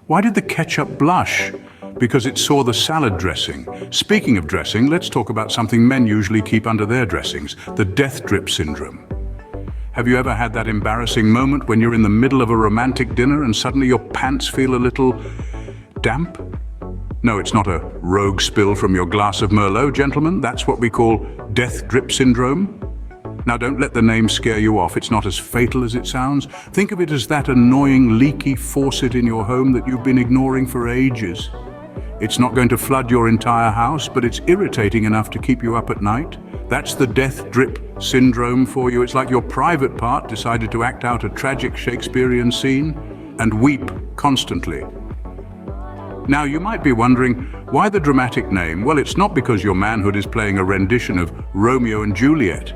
Why did the ketchup blush? Because it saw the salad dressing. Speaking of dressing, let's talk about something men usually keep under their dressings, the death drip syndrome. Have you ever had that embarrassing moment when you're in the middle of a romantic dinner and suddenly your pants feel a little damp? No, it's not a rogue spill from your glass of Merlot, gentlemen. That's what we call death drip syndrome. Now, don't let the name scare you off. It's not as fatal as it sounds. Think of it as that annoying leaky faucet in your home that you've been ignoring for ages. It's not going to flood your entire house, but it's irritating enough to keep you up at night. That's the death drip syndrome for you. It's like your private part decided to act out a tragic Shakespearean scene and weep constantly. Now, you might be wondering, why the dramatic name? Well, it's not because your manhood is playing a rendition of Romeo and Juliet.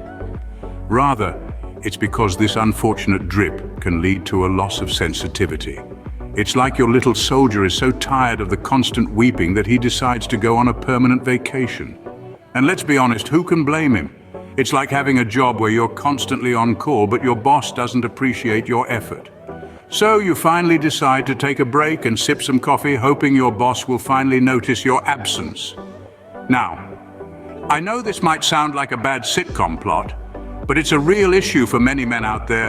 Rather, it's because this unfortunate drip can lead to a loss of sensitivity. It's like your little soldier is so tired of the constant weeping that he decides to go on a permanent vacation. And let's be honest, who can blame him? It's like having a job where you're constantly on call, but your boss doesn't appreciate your effort. So you finally decide to take a break and sip some coffee, hoping your boss will finally notice your absence. Now, I know this might sound like a bad sitcom plot, but it's a real issue for many men out there.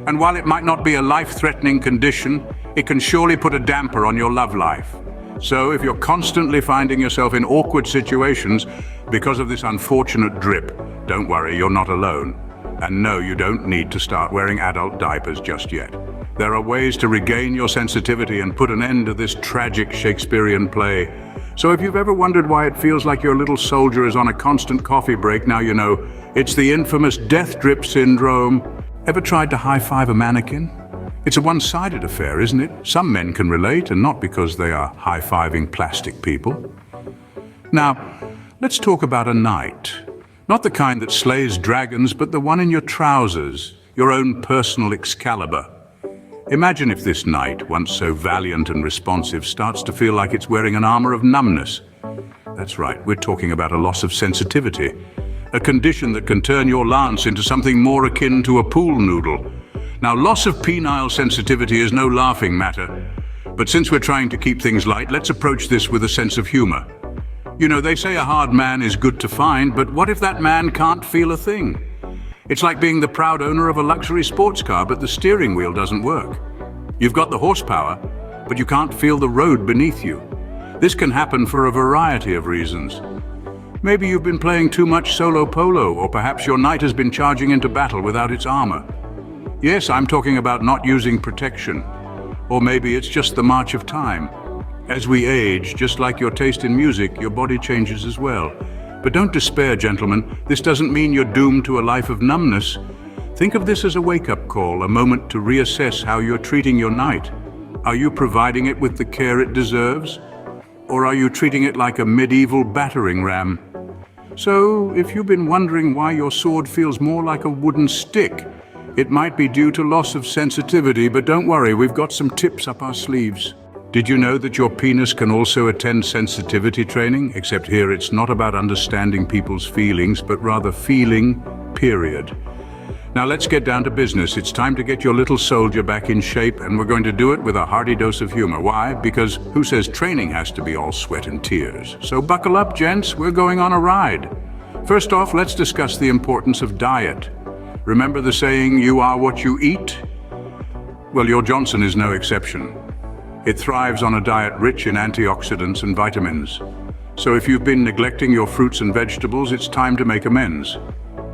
And while it might not be a life-threatening condition, it can surely put a damper on your love life. So if you're constantly finding yourself in awkward situations because of this unfortunate drip, don't worry, you're not alone. And no, you don't need to start wearing adult diapers just yet. There are ways to regain your sensitivity and put an end to this tragic Shakespearean play. So if you've ever wondered why it feels like your little soldier is on a constant coffee break, now you know. It's the infamous death drip syndrome. Ever tried to high-five a mannequin? It's a one-sided affair, isn't it? Some men can relate, and not because they are high-fiving plastic people. Now, let's talk about a knight. Not the kind that slays dragons, but the one in your trousers, your own personal Excalibur. Imagine if this knight, once so valiant and responsive, starts to feel like it's wearing an armor of numbness. That's right, we're talking about a loss of sensitivity. A condition that can turn your lance into something more akin to a pool noodle. Now, loss of penile sensitivity is no laughing matter, but since we're trying to keep things light, let's approach this with a sense of humor. You know, they say a hard man is good to find, but what if that man can't feel a thing? It's like being the proud owner of a luxury sports car, but the steering wheel doesn't work. You've got the horsepower, but you can't feel the road beneath you. This can happen for a variety of reasons. Maybe you've been playing too much solo polo, or perhaps your knight has been charging into battle without its armor. Yes, I'm talking about not using protection. Or maybe it's just the march of time. As we age, just like your taste in music, your body changes as well. But don't despair, gentlemen. This doesn't mean you're doomed to a life of numbness. Think of this as a wake-up call, a moment to reassess how you're treating your knight. Are you providing it with the care it deserves? Or are you treating it like a medieval battering ram? So, if you've been wondering why your sword feels more like a wooden stick, it might be due to loss of sensitivity, but don't worry, we've got some tips up our sleeves. Did you know that your penis can also attend sensitivity training? Except here it's not about understanding people's feelings, but rather feeling, period. Now let's get down to business. It's time to get your little soldier back in shape, and we're going to do it with a hearty dose of humor. Why? Because who says training has to be all sweat and tears? So buckle up, gents, we're going on a ride. First off, let's discuss the importance of diet. Remember the saying, you are what you eat? Well, your Johnson is no exception. It thrives on a diet rich in antioxidants and vitamins. So if you've been neglecting your fruits and vegetables, it's time to make amends.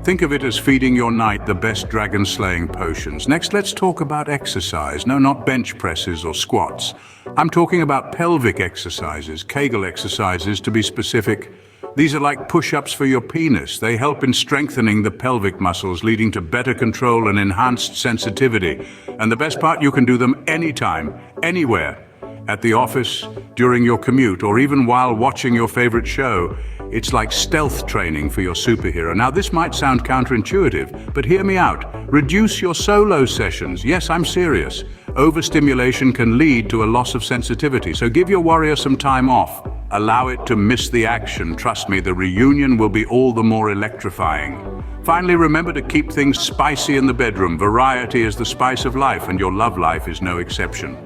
Think of it as feeding your knight the best dragon-slaying potions. Next, let's talk about exercise. No, not bench presses or squats. I'm talking about pelvic exercises, Kegel exercises to be specific. These are like push-ups for your penis. They help in strengthening the pelvic muscles, leading to better control and enhanced sensitivity. And the best part, you can do them anytime, anywhere. At the office, during your commute, or even while watching your favorite show. It's like stealth training for your superhero. Now, this might sound counterintuitive, but hear me out. Reduce your solo sessions. Yes, I'm serious. Overstimulation can lead to a loss of sensitivity, so give your warrior some time off. Allow it to miss the action. Trust me, the reunion will be all the more electrifying. Finally, remember to keep things spicy in the bedroom. Variety is the spice of life, and your love life is no exception.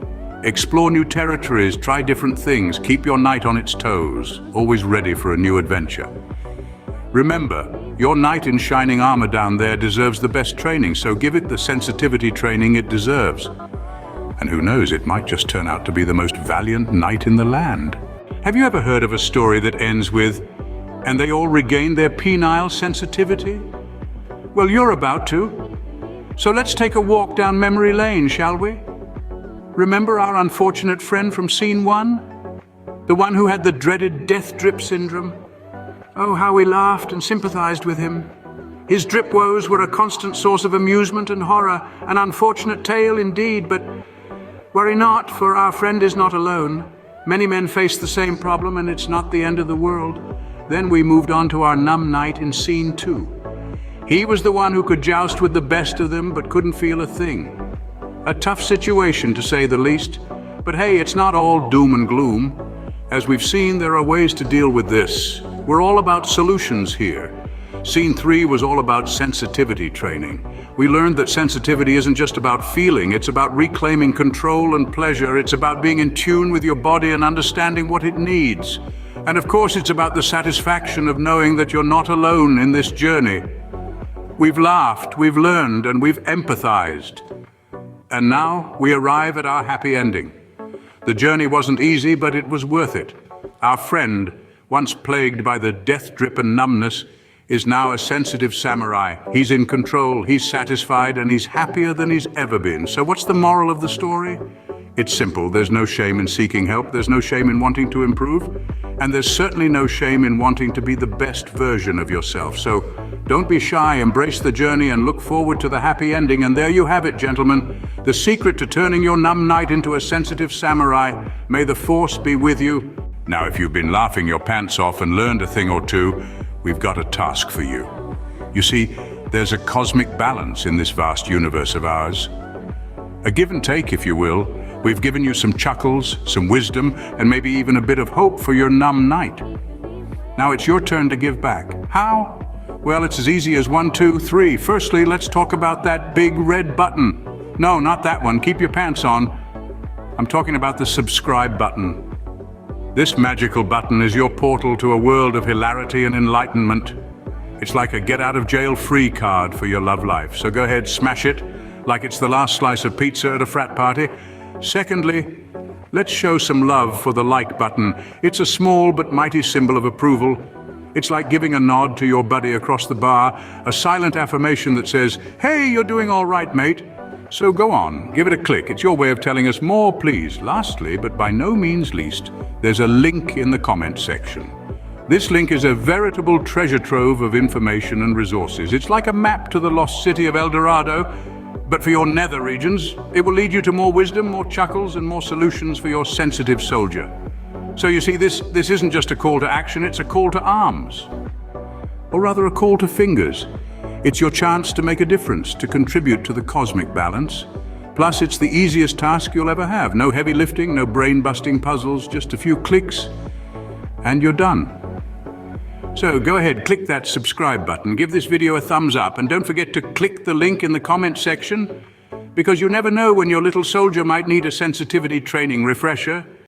Explore new territories, try different things, keep your knight on its toes, always ready for a new adventure. Remember, your knight in shining armor down there deserves the best training, so give it the sensitivity training it deserves. And who knows, it might just turn out to be the most valiant knight in the land. Have you ever heard of a story that ends with, "And they all regained their penile sensitivity"? Well, you're about to. So let's take a walk down memory lane, shall we? Remember our unfortunate friend from scene 1? The one who had the dreaded death drip syndrome? Oh, how we laughed and sympathized with him. His drip woes were a constant source of amusement and horror, an unfortunate tale indeed, but worry not, for our friend is not alone. Many men face the same problem, and it's not the end of the world. Then we moved on to our numb knight in scene 2. He was the one who could joust with the best of them, but couldn't feel a thing. A tough situation, to say the least. But hey, it's not all doom and gloom. As we've seen, there are ways to deal with this. We're all about solutions here. Scene 3 was all about sensitivity training. We learned that sensitivity isn't just about feeling, it's about reclaiming control and pleasure. It's about being in tune with your body and understanding what it needs. And of course, it's about the satisfaction of knowing that you're not alone in this journey. We've laughed, we've learned, and we've empathized. And now we arrive at our happy ending. The journey wasn't easy, but it was worth it. Our friend, once plagued by the death drip and numbness, is now a sensitive samurai. He's in control, he's satisfied, and he's happier than he's ever been. So what's the moral of the story? It's simple. There's no shame in seeking help. There's no shame in wanting to improve. And there's certainly no shame in wanting to be the best version of yourself. So don't be shy, embrace the journey, and look forward to the happy ending. And there you have it, gentlemen. The secret to turning your numb knight into a sensitive samurai. May the force be with you. Now, if you've been laughing your pants off and learned a thing or two, we've got a task for you. You see, there's a cosmic balance in this vast universe of ours. A give and take, if you will. We've given you some chuckles, some wisdom, and maybe even a bit of hope for your numb night. Now it's your turn to give back. How? Well, it's as easy as 1, 2, 3. Firstly, let's talk about that big red button. No, not that one. Keep your pants on. I'm talking about the subscribe button. This magical button is your portal to a world of hilarity and enlightenment. It's like a get-out-of-jail-free card for your love life. So go ahead, smash it, like it's the last slice of pizza at a frat party. Secondly, let's show some love for the like button. It's a small but mighty symbol of approval. It's like giving a nod to your buddy across the bar, a silent affirmation that says, "Hey, you're doing all right, mate." So go on, give it a click. It's your way of telling us more, please. Lastly, but by no means least, there's a link in the comment section. This link is a veritable treasure trove of information and resources. It's like a map to the lost city of El Dorado, but for your nether regions. It will lead you to more wisdom, more chuckles, and more solutions for your sensitive soldier. So you see, this isn't just a call to action, it's a call to arms. Or rather, a call to fingers. It's your chance to make a difference, to contribute to the cosmic balance. Plus, it's the easiest task you'll ever have. No heavy lifting, no brain-busting puzzles, just a few clicks, and you're done. So go ahead, click that subscribe button, give this video a thumbs up, and don't forget to click the link in the comment section, because you never know when your little soldier might need a sensitivity training refresher.